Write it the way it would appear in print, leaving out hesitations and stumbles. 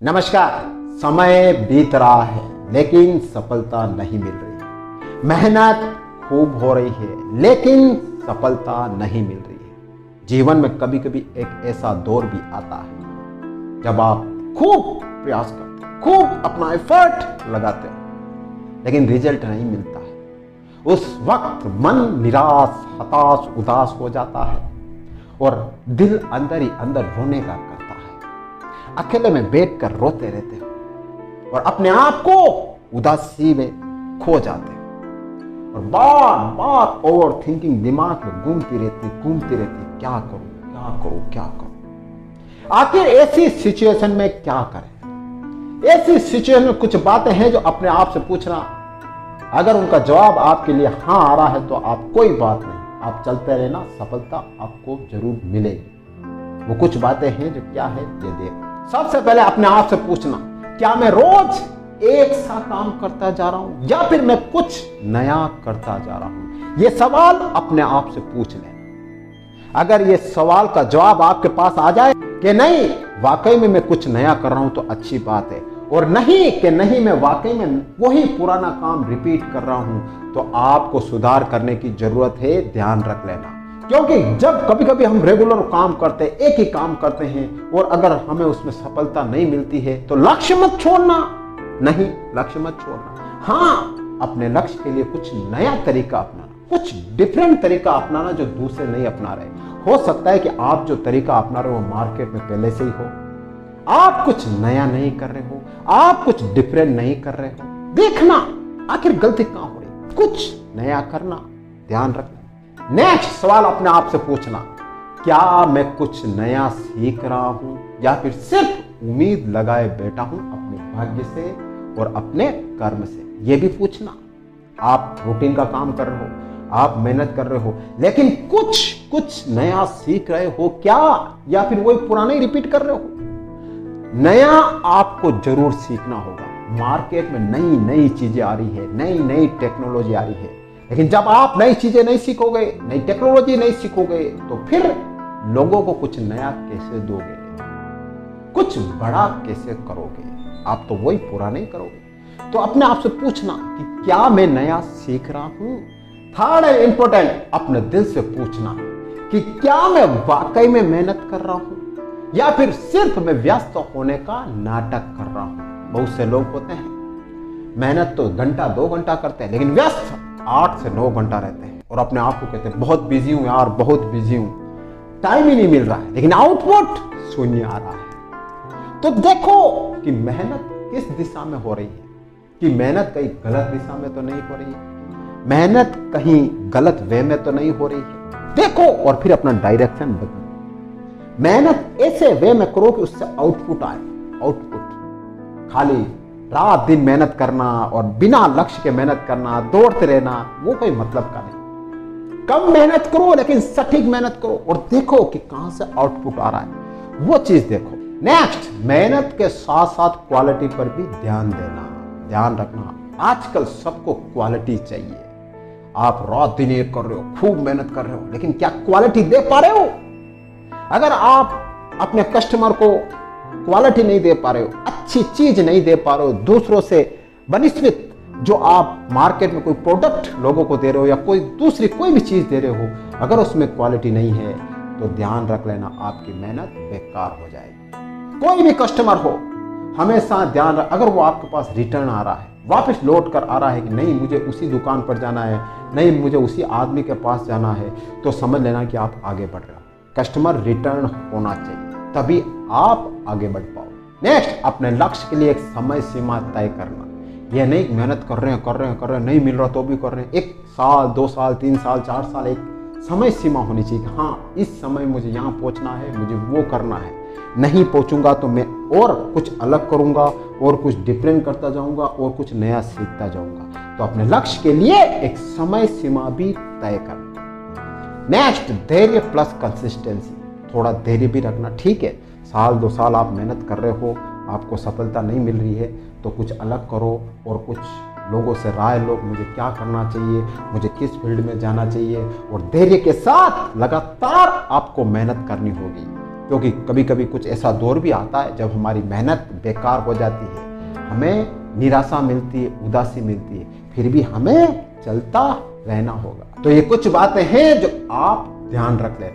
नमस्कार। समय बीत रहा है लेकिन सफलता नहीं मिल रही। मेहनत खूब हो रही है लेकिन सफलता नहीं मिल रही है। जीवन में कभी कभी एक ऐसा दौर भी आता है जब आप खूब प्रयास करते हो, खूब अपना एफर्ट लगाते हो लेकिन रिजल्ट नहीं मिलता है। उस वक्त मन निराश, हताश, उदास हो जाता है और दिल अंदर ही अंदर रोने का करता है। अकेले में बैठकर रोते रहते हो और अपने आप को उदासी में खो जाते हो और बार बार ओवर थिंकिंग दिमाग में घूमती रहती, क्या करूं। आखिर ऐसी सिचुएशन में क्या करें? ऐसी सिचुएशन में कुछ बातें हैं जो अपने आप से पूछना, अगर उनका जवाब आपके लिए हाँ आ रहा है तो आप कोई बात नहीं, आप चलते रहना, सफलता आपको जरूर मिलेगी। वो कुछ बातें हैं जो क्या है ये देख। सबसे पहले अपने आप से पूछना, क्या मैं रोज एक सा काम करता जा रहा हूं या फिर मैं कुछ नया करता जा रहा हूं? ये सवाल अपने आप से पूछ लेना। अगर ये सवाल का जवाब आपके पास आ जाए कि नहीं वाकई में मैं कुछ नया कर रहा हूं तो अच्छी बात है, और नहीं कि नहीं मैं वाकई में वही पुराना काम रिपीट कर रहा हूं, तो आपको सुधार करने की जरूरत है। ध्यान रख लेना, क्योंकि जब कभी कभी हम रेगुलर काम करते हैं, एक ही काम करते हैं और अगर हमें उसमें सफलता नहीं मिलती है तो लक्ष्य मत छोड़ना। नहीं, लक्ष्य मत छोड़ना। हाँ, अपने लक्ष्य के लिए कुछ नया तरीका अपनाना, कुछ डिफरेंट तरीका अपनाना जो दूसरे नहीं अपना रहे। हो सकता है कि आप जो तरीका अपना रहे हो मार्केट में पहले से ही हो, आप कुछ नया नहीं कर रहे हो, आप कुछ डिफरेंट नहीं कर रहे हो। देखना आखिर गलती कहां हो रही, कुछ नया करना। ध्यान रखना। नेक्स्ट सवाल अपने आप से पूछना, क्या मैं कुछ नया सीख रहा हूं या फिर सिर्फ उम्मीद लगाए बैठा हूं अपने भाग्य से और अपने कर्म से? यह भी पूछना। आप रूटीन का काम कर रहे हो, आप मेहनत कर रहे हो, लेकिन कुछ नया सीख रहे हो क्या, या फिर वही पुराना ही रिपीट कर रहे हो? नया आपको जरूर सीखना होगा। मार्केट में नई नई चीजें आ रही है, नई नई टेक्नोलॉजी आ रही है, लेकिन जब आप नई चीजें नहीं सीखोगे, नई टेक्नोलॉजी नहीं सीखोगे, तो फिर लोगों को कुछ नया कैसे दोगे, कुछ बड़ा कैसे करोगे? आप तो वही पुराना ही करोगे। तो अपने आप से पूछना कि क्या मैं नया सीख रहा हूं। थर्ड है इंपॉर्टेंट, अपने दिल से पूछना कि क्या मैं वाकई में मेहनत कर रहा हूं या फिर सिर्फ मैं व्यस्त होने का नाटक कर रहा हूं। बहुत से लोग होते हैं मेहनत तो घंटा 2 घंटा करते हैं लेकिन व्यस्त 8 से 9 घंटा रहते हैं और अपने आप को कहते हैं बहुत बिजी हूं यार, बहुत बिजी हूं, टाइम ही नहीं मिल रहा है, लेकिन आउटपुट शून्य आ रहा है। तो देखो कि मेहनत किस दिशा में हो रही है, कि मेहनत कहीं गलत दिशा में तो नहीं हो रही है, मेहनत कहीं गलत वे में तो नहीं हो रही है। देखो और फिर अपना डायरेक्शन बदलो। मेहनत ऐसे वे में करो कि उससे आउटपुट आए। आउटपुट खाली रात दिन मेहनत करना और बिना लक्ष्य के मेहनत करना, दौड़ते रहना, वो कोई मतलब का नहीं। कम मेहनत करो लेकिन सटीक मेहनत करो और देखो कि कहां से आउटपुट आ रहा है, वो चीज देखो। नेक्स्ट, मेहनत के साथ साथ क्वालिटी पर भी ध्यान देना। ध्यान रखना, आजकल सबको क्वालिटी चाहिए। आप रात दिन एक कर रहे हो, खूब मेहनत कर रहे हो, लेकिन क्या क्वालिटी दे पा रहे हो? अगर आप अपने कस्टमर को क्वालिटी नहीं दे पा रहे हो, अच्छी चीज नहीं दे पा रहे हो, दूसरों से बनिस्बत जो आप मार्केट में कोई प्रोडक्ट लोगों को दे रहे हो या कोई दूसरी कोई भी चीज दे रहे हो, अगर उसमें क्वालिटी नहीं है तो ध्यान रख लेना आपकी मेहनत बेकार हो जाएगी। कोई भी कस्टमर हो, हमेशा ध्यान रख, अगर वो आपके पास रिटर्न आ रहा है, वापस लौट कर आ रहा है कि नहीं मुझे उसी दुकान पर जाना है, नहीं मुझे उसी आदमी के पास जाना है, तो समझ लेना कि आप आगे बढ़ रहे हो। कस्टमर रिटर्न होना चाहिए, तभी आप आगे बढ़ पाओ। नेक्स्ट, अपने लक्ष्य के लिए एक समय सीमा तय करना। यह नहीं मेहनत कर रहे हैं, नहीं मिल रहा तो भी कर रहे हैं। 1 साल, 2 साल, 3 साल, 4 साल, एक समय सीमा होनी चाहिए कि हाँ इस समय मुझे यहाँ पहुँचना है, मुझे वो करना है। नहीं पहुँचूंगा तो मैं और कुछ अलग करूँगा और कुछ डिफरेंट करता जाऊँगा और कुछ नया सीखता जाऊँगा। तो अपने लक्ष्य के लिए एक समय सीमा भी तय करना। नेक्स्ट, धैर्य प्लस कंसिस्टेंसी। थोड़ा धैर्य भी रखना। ठीक है, साल 2 साल आप मेहनत कर रहे हो, आपको सफलता नहीं मिल रही है, तो कुछ अलग करो और कुछ लोगों से राय लो, मुझे क्या करना चाहिए, मुझे किस फील्ड में जाना चाहिए, और धैर्य के साथ लगातार आपको मेहनत करनी होगी। क्योंकि कभी कभी कुछ ऐसा दौर भी आता है जब हमारी मेहनत बेकार हो जाती है, हमें निराशा मिलती है, उदासी मिलती है, फिर भी हमें चलता रहना होगा। तो ये कुछ बातें हैं जो आप ध्यान रख लेना।